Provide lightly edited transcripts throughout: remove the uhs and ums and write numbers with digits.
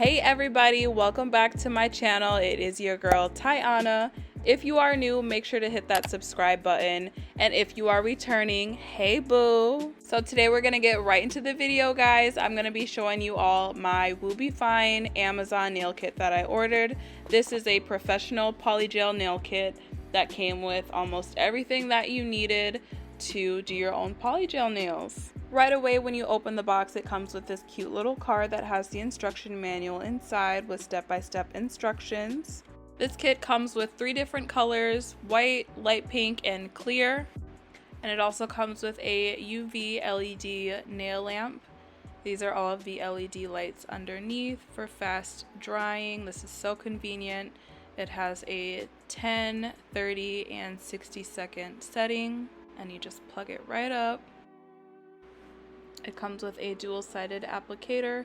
Hey everybody, welcome back to my channel. It is your girl Tiana. If you are new, make sure to hit that subscribe button, and if you are returning, hey boo. So today we're gonna get right into the video, guys. I'm gonna be showing you all my Will Be Fine Amazon nail kit that I ordered. This is a professional polygel nail kit that came with almost everything that you needed to do your own polygel nails. Right away when you open the box, it comes with this cute little card that has the instruction manual inside with step-by-step instructions. This kit comes with 3 different colors: white, light pink, and clear. And it also comes with a UV LED nail lamp. These are all of the LED lights underneath for fast drying. This is so convenient. It has a 10, 30, and 60-second setting, and you just plug it right up. It comes with a dual-sided applicator.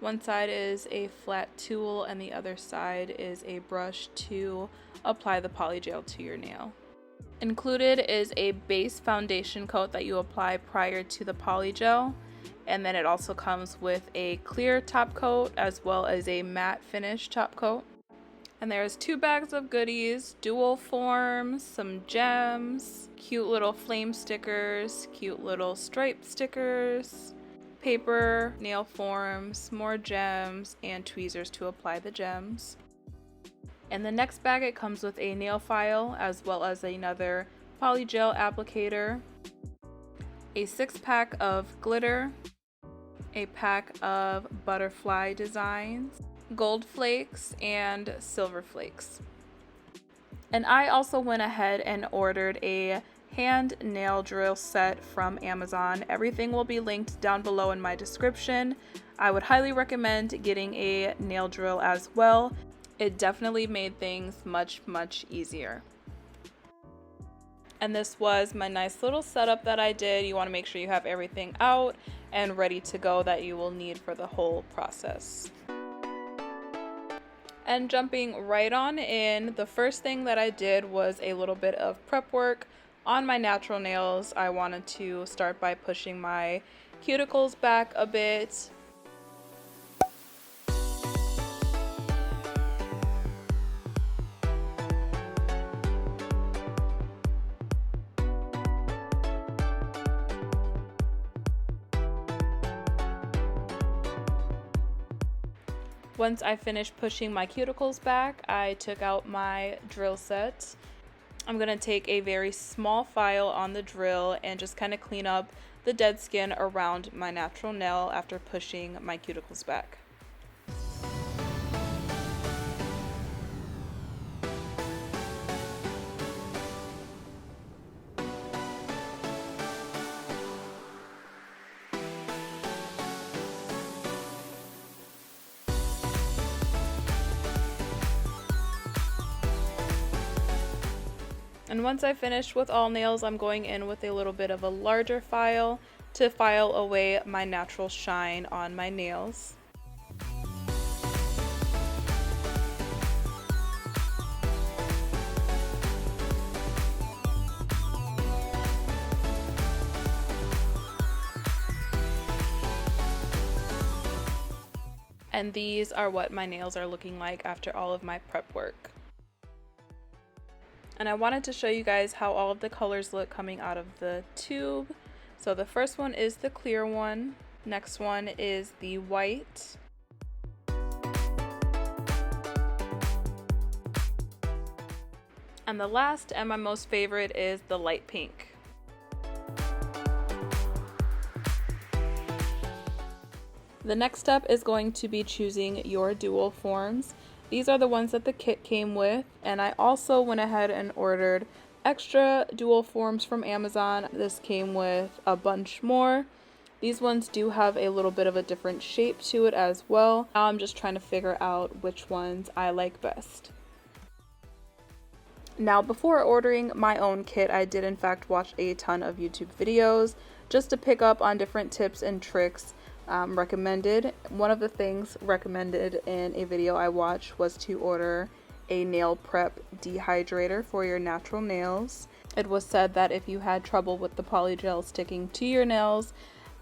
One side is a flat tool and the other side is a brush to apply the polygel to your nail. Included is a base foundation coat that you apply prior to the polygel, and then it also comes with a clear top coat as well as a matte finish top coat. And there's 2 bags of goodies, dual forms, some gems, cute little flame stickers, cute little stripe stickers, paper, nail forms, more gems, and tweezers to apply the gems. In the next bag, it comes with a nail file as well as another polygel applicator, a 6-pack of glitter, a pack of butterfly designs, gold flakes, and silver flakes. And I also went ahead and ordered a hand nail drill set from Amazon. Everything will be linked down below in my description. I would highly recommend getting a nail drill as well. It definitely made things much easier. And this was my nice little setup that I did. You want to make sure you have everything out and ready to go that you will need for the whole process. And jumping right on in, the first thing that I did was a little bit of prep work on my natural nails. I wanted to start by pushing my cuticles back a bit. Once I finished pushing my cuticles back, I took out my drill set. I'm going to take a very small file on the drill and just kind of clean up the dead skin around my natural nail after pushing my cuticles back. And once I finish with all nails, I'm going in with a little bit of a larger file to file away my natural shine on my nails. And these are what my nails are looking like after all of my prep work. And I wanted to show you guys how all of the colors look coming out of the tube. So the first one is the clear one. Next one is the white. And the last and my most favorite is the light pink. The next step is going to be choosing your dual forms. These are the ones that the kit came with, and I also went ahead and ordered extra dual forms from Amazon. This came with a bunch more. These ones do have a little bit of a different shape to it as well. Now I'm just trying to figure out which ones I like best. Now, before ordering my own kit, I did in fact watch a ton of YouTube videos just to pick up on different tips and tricks recommended. One of the things recommended in a video I watched was to order a nail prep dehydrator for your natural nails. It was said that if you had trouble with the polygel sticking to your nails,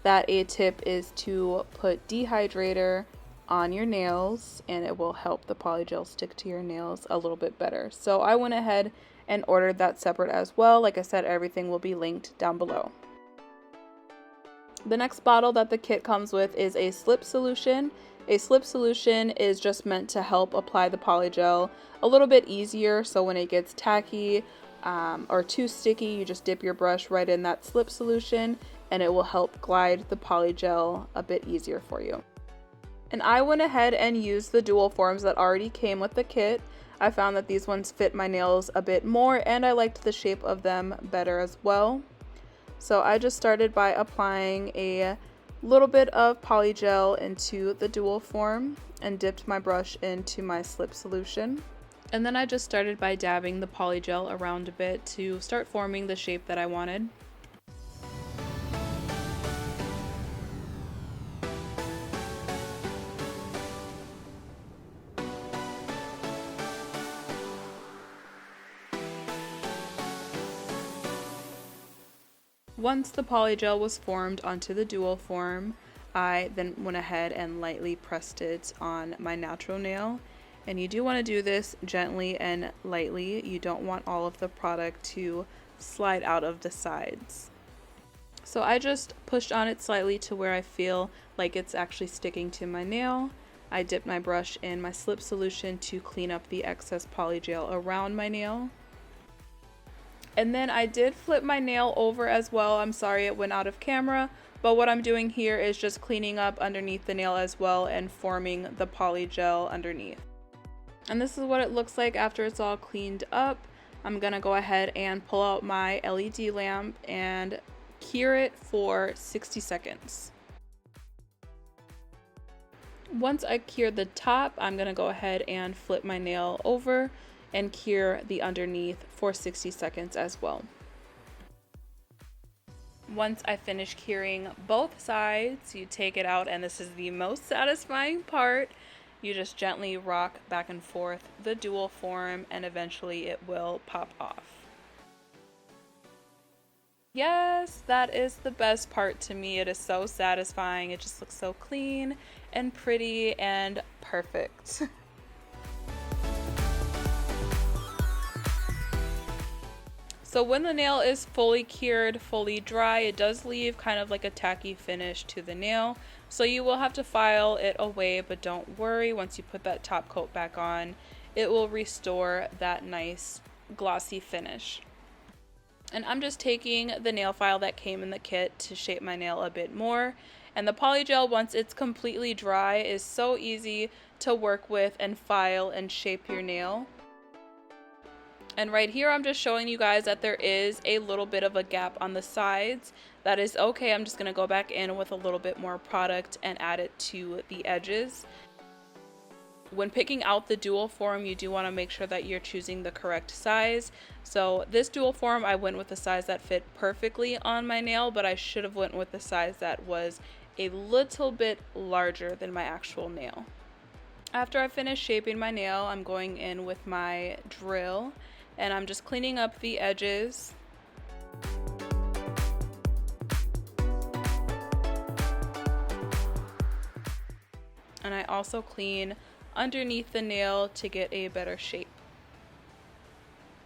that a tip is to put dehydrator on your nails, and it will help the polygel stick to your nails a little bit better. So I went ahead and ordered that separate as well. Like I said, everything will be linked down below. The next bottle that the kit comes with is a slip solution. A slip solution is just meant to help apply the polygel a little bit easier, so when it gets tacky or too sticky, you just dip your brush right in that slip solution and it will help glide the polygel a bit easier for you. And I went ahead and used the dual forms that already came with the kit. I found that these ones fit my nails a bit more and I liked the shape of them better as well. So I just started by applying a little bit of polygel into the dual form and dipped my brush into my slip solution. And then I just started by dabbing the polygel around a bit to start forming the shape that I wanted. Once the polygel was formed onto the dual form, I then went ahead and lightly pressed it on my natural nail. And you do want to do this gently and lightly. You don't want all of the product to slide out of the sides. So I just pushed on it slightly to where I feel like it's actually sticking to my nail. I dipped my brush in my slip solution to clean up the excess polygel around my nail. And then I did flip my nail over as well. I'm sorry it went out of camera, but what I'm doing here is just cleaning up underneath the nail as well and forming the polygel underneath. And this is what it looks like after it's all cleaned up. I'm gonna go ahead and pull out my LED lamp and cure it for 60 seconds. Once I cure the top, I'm gonna go ahead and flip my nail over and cure the underneath for 60 seconds as well. Once I finish curing both sides, you take it out, and this is the most satisfying part. You just gently rock back and forth the dual form and eventually it will pop off. Yes, that is the best part to me. It is so satisfying. It just looks so clean and pretty and perfect. So when the nail is fully cured, fully dry, it does leave kind of like a tacky finish to the nail. So you will have to file it away, but don't worry, once you put that top coat back on, it will restore that nice glossy finish. And I'm just taking the nail file that came in the kit to shape my nail a bit more. And the polygel, once it's completely dry, is so easy to work with and file and shape your nail. And right here, I'm just showing you guys that there is a little bit of a gap on the sides. That is okay. I'm just going to go back in with a little bit more product and add it to the edges. When picking out the dual form, you do want to make sure that you're choosing the correct size. So this dual form, I went with the size that fit perfectly on my nail, but I should have went with the size that was a little bit larger than my actual nail. After I finish shaping my nail, I'm going in with my drill and I'm just cleaning up the edges. And I also clean underneath the nail to get a better shape.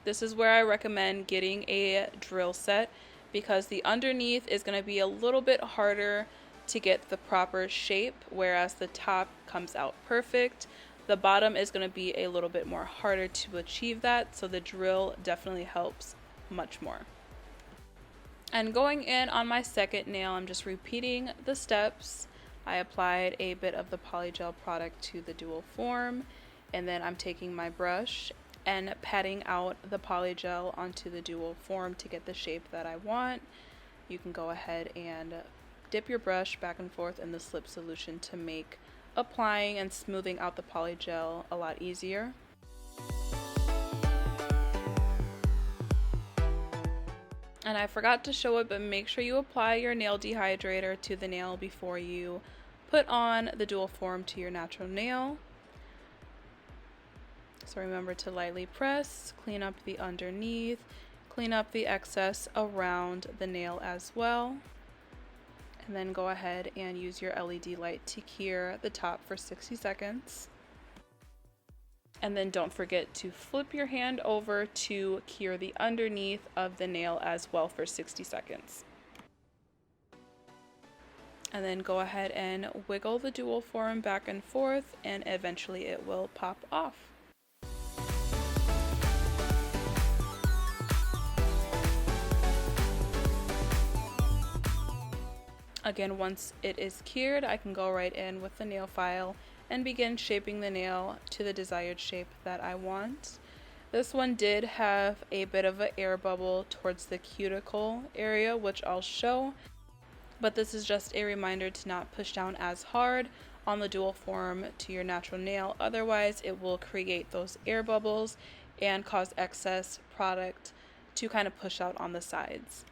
This is where I recommend getting a drill set because the underneath is going to be a little bit harder to get the proper shape, whereas the top comes out perfect. The bottom is going to be a little bit more harder to achieve that, so the drill definitely helps much more. And going in on my second nail, I'm just repeating the steps. I applied a bit of the polygel product to the dual form, and then I'm taking my brush and patting out the polygel onto the dual form to get the shape that I want. You can go ahead and dip your brush back and forth in the slip solution to make applying and smoothing out the polygel a lot easier. And I forgot to show it, but make sure you apply your nail dehydrator to the nail before you put on the dual form to your natural nail. So remember to lightly press, clean up the underneath, clean up the excess around the nail as well. And then go ahead and use your LED light to cure the top for 60 seconds. And then don't forget to flip your hand over to cure the underneath of the nail as well for 60 seconds. And then go ahead and wiggle the dual form back and forth, and eventually it will pop off. Again, once it is cured, I can go right in with the nail file and begin shaping the nail to the desired shape that I want. This one did have a bit of an air bubble towards the cuticle area, which I'll show, but this is just a reminder to not push down as hard on the dual form to your natural nail, otherwise it will create those air bubbles and cause excess product to kind of push out on the sides.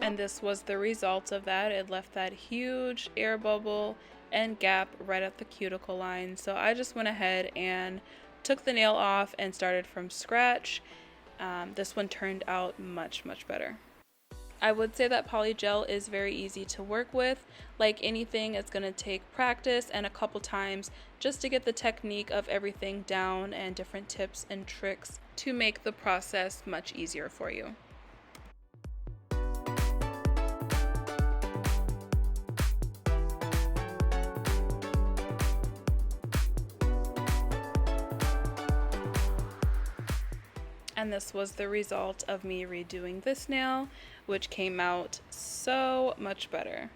And this was the result of that. It left that huge air bubble and gap right at the cuticle line. So I just went ahead and took the nail off and started from scratch. This one turned out much better. I would say that Polygel is very easy to work with. Like anything, it's going to take practice and a couple times just to get the technique of everything down and different tips and tricks to make the process much easier for you. And this was the result of me redoing this nail, which came out so much better.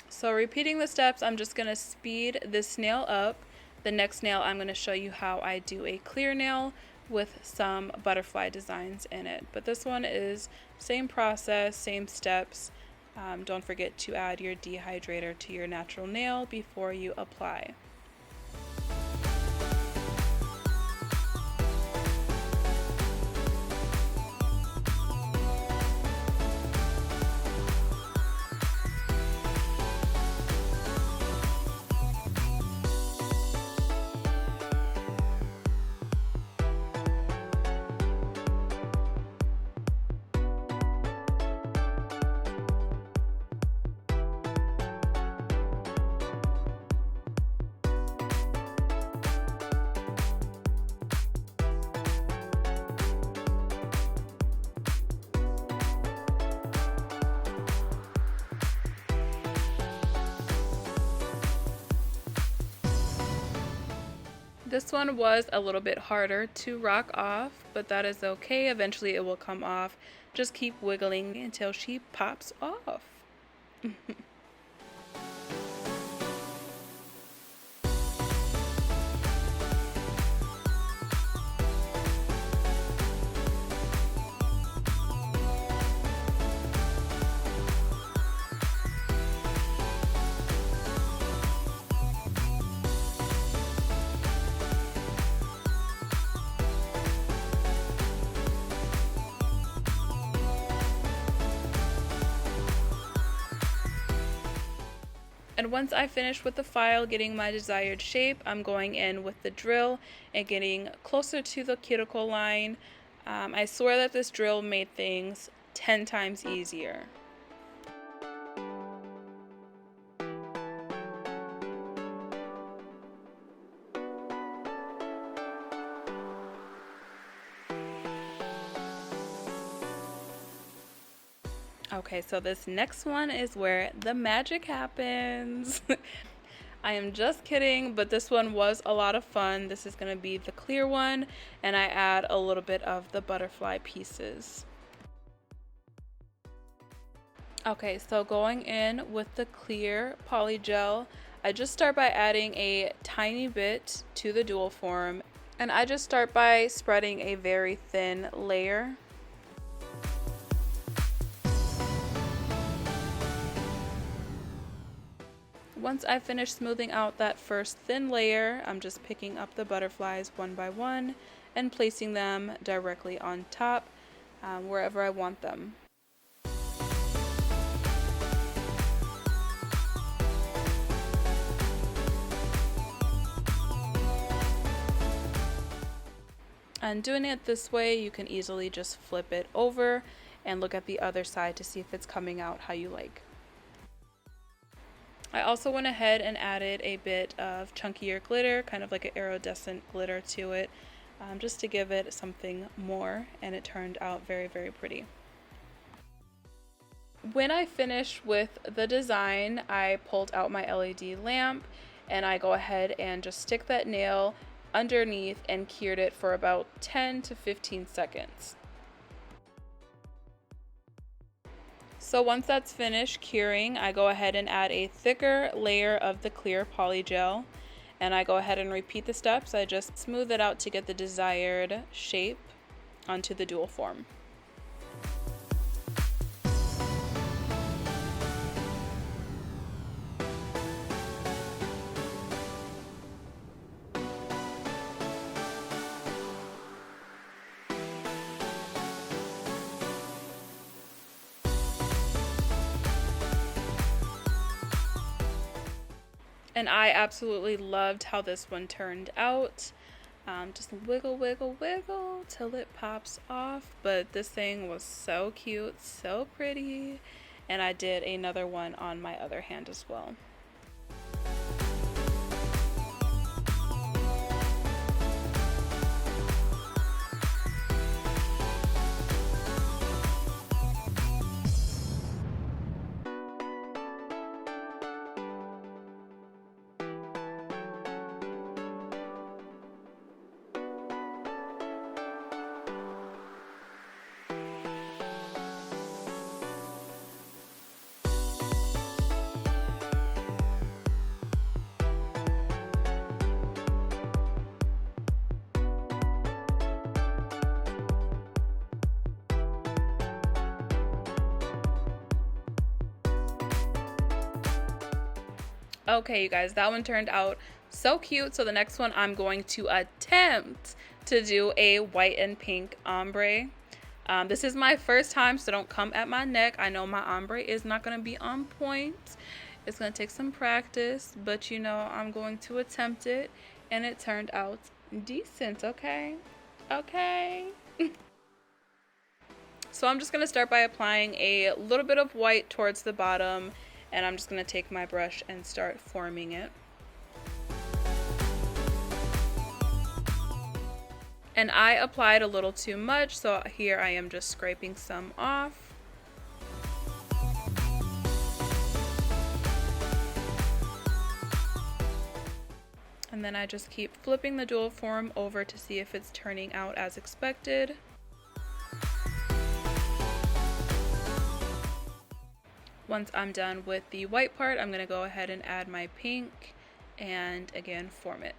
So repeating the steps, I'm just going to speed this nail up. The next nail, I'm going to show you how I do a clear nail with some butterfly designs in it. But this one is same process, same steps. Don't forget to add your dehydrator to your natural nail before you apply. This one was a little bit harder to rock off, but that is okay. Eventually it will come off. Just keep wiggling until she pops off. And once I finish with the file getting my desired shape, I'm going in with the drill and getting closer to the cuticle line. I swear that this drill made things 10 times easier. Okay, so this next one is where the magic happens. I am just kidding, but this one was a lot of fun. This is going to be the clear one, and I add a little bit of the butterfly pieces. Okay, so going in with the clear polygel, I just start by adding a tiny bit to the dual form, and I just start by spreading a very thin layer. Once I finish smoothing out that first thin layer, I'm just picking up the butterflies one by one and placing them directly on top wherever I want them. done doing it this way, you can easily just flip it over and look at the other side to see if it's coming out how you like. I also went ahead and added a bit of chunkier glitter, kind of like an iridescent glitter to it, just to give it something more, and it turned out very, very pretty. When I finished with the design, I pulled out my LED lamp and I go ahead and just stick that nail underneath and cured it for about 10 to 15 seconds. So once that's finished curing, I go ahead and add a thicker layer of the clear polygel, and I go ahead and repeat the steps. I just smooth it out to get the desired shape onto the dual form. And I absolutely loved how this one turned out. Just wiggle, wiggle, wiggle till it pops off. But this thing was so cute, so pretty. And I did another one on my other hand as well. Okay, you guys, that one turned out so cute. So the next one, I'm going to attempt to do a white and pink ombre. This is my first time, so don't come at my neck. I know my ombre is not going to be on point. It's going to take some practice, but you know, I'm going to attempt it, and it turned out decent, okay? Okay. So I'm just going to start by applying a little bit of white towards the bottom, and I'm just going to take my brush and start forming it. And I applied a little too much, so here I am just scraping some off. And then I just keep flipping the dual form over to see if it's turning out as expected. Once I'm done with the white part, I'm going to go ahead and add my pink and again form it.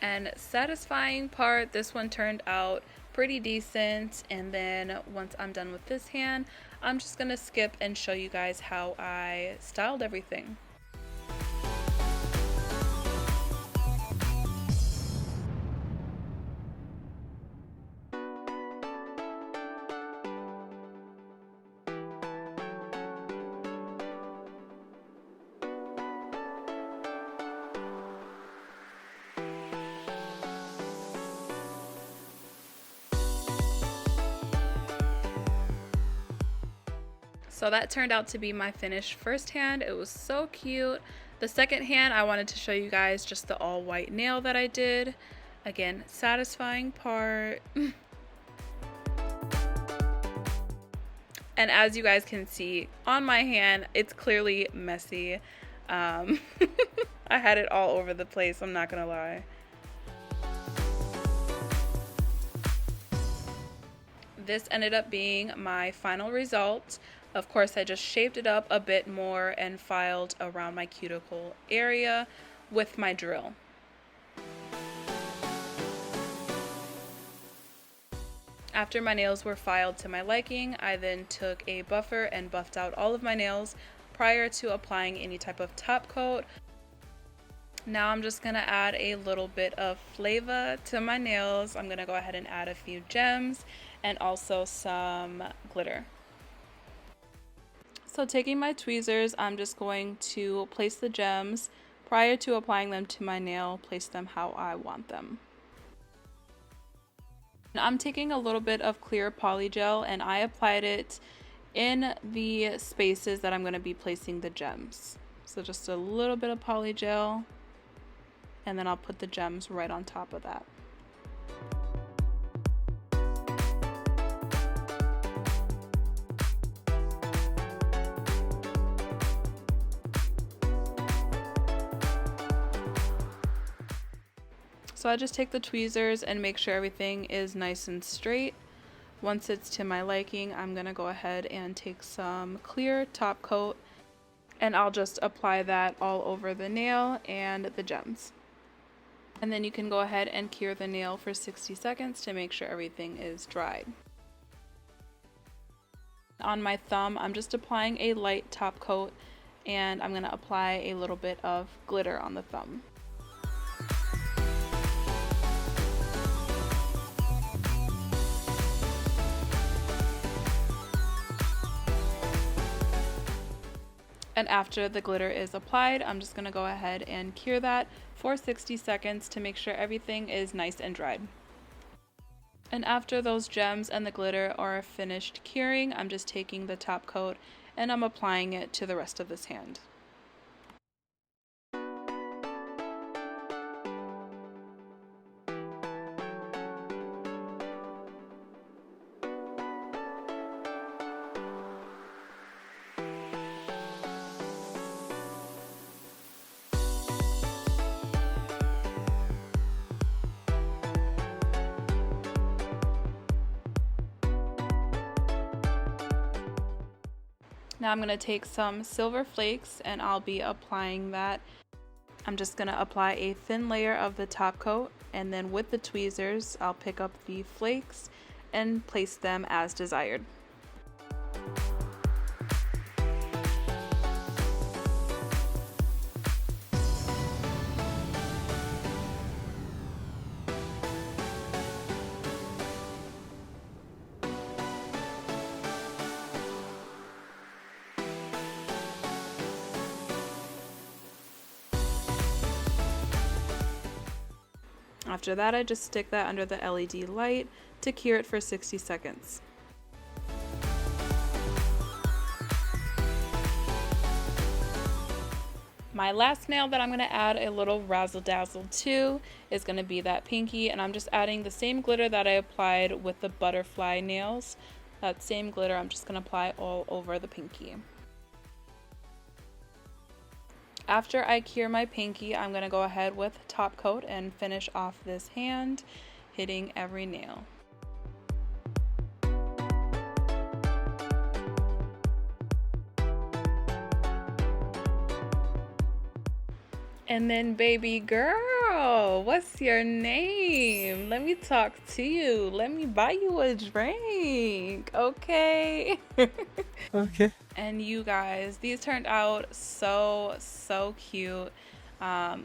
And satisfying part, this one turned out pretty decent. And then once I'm done with this hand, I'm just gonna skip and show you guys how I styled everything. So that turned out to be my finished first hand. It was so cute. The second hand, I wanted to show you guys just the all white nail that I did. Again, satisfying part. And as you guys can see on my hand, it's clearly messy. I had it all over the place, I'm not gonna lie. This ended up being my final result. Of course, I just shaped it up a bit more and filed around my cuticle area with my drill. After my nails were filed to my liking, I then took a buffer and buffed out all of my nails prior to applying any type of top coat. Now I'm just gonna add a little bit of flavor to my nails. I'm gonna go ahead and add a few gems and also some glitter. So taking my tweezers, I'm just going to place the gems prior to applying them to my nail, place them how I want them. I'm taking a little bit of clear polygel and I applied it in the spaces that I'm going to be placing the gems. So just a little bit of polygel, and then I'll put the gems right on top of that. So I just take the tweezers and make sure everything is nice and straight. Once it's to my liking, I'm going to go ahead and take some clear top coat and I'll just apply that all over the nail and the gems. And then you can go ahead and cure the nail for 60 seconds to make sure everything is dried. On my thumb, I'm just applying a light top coat and I'm going to apply a little bit of glitter on the thumb. And after the glitter is applied, I'm just going to go ahead and cure that for 60 seconds to make sure everything is nice and dried. And after those gems and the glitter are finished curing, I'm just taking the top coat and I'm applying it to the rest of this hand. Now I'm going to take some silver flakes and I'll be applying that. I'm just going to apply a thin layer of the top coat and then with the tweezers I'll pick up the flakes and place them as desired. After that, I just stick that under the LED light to cure it for 60 seconds. My last nail that I'm going to add a little razzle dazzle to is going to be that pinky, and I'm just adding the same glitter that I applied with the butterfly nails. That same glitter I'm just going to apply all over the pinky. After I cure my pinky, I'm going to go ahead with top coat and finish off this hand, hitting every nail. And then baby girl, what's your name? Let me talk to you. Let me buy you a drink, okay? Okay. And you guys, these turned out so cute.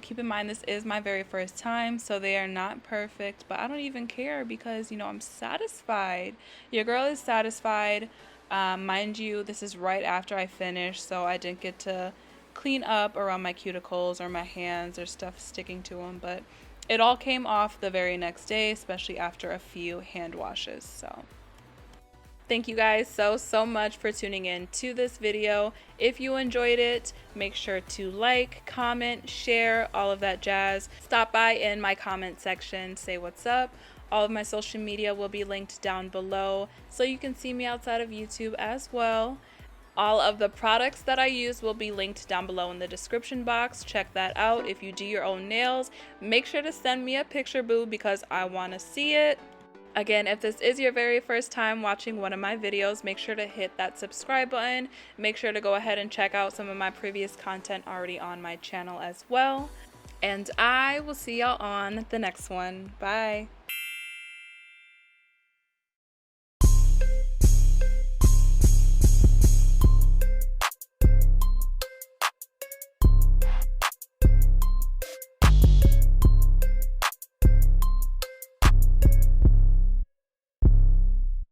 Keep in mind this is my very first time, so they are not perfect, but I don't even care because, you know, I'm satisfied. Your girl is satisfied. Mind you, this is right after I finished, so I didn't get to clean up around my cuticles or my hands or stuff sticking to them, but it all came off the very next day, especially after a few hand washes. So thank you guys so much for tuning in to this video. If you enjoyed it, make sure to like, comment, share, all of that jazz. Stop by in my comment section, say what's up. All of my social media will be linked down below, so you can see me outside of YouTube as well. All of the products that I use will be linked down below in the description box. Check that out. If you do your own nails, make sure to send me a picture, boo, because I want to see it. Again, if this is your very first time watching one of my videos, make sure to hit that subscribe button. Make sure to go ahead and check out some of my previous content already on my channel as well. And I will see y'all on the next one. Bye.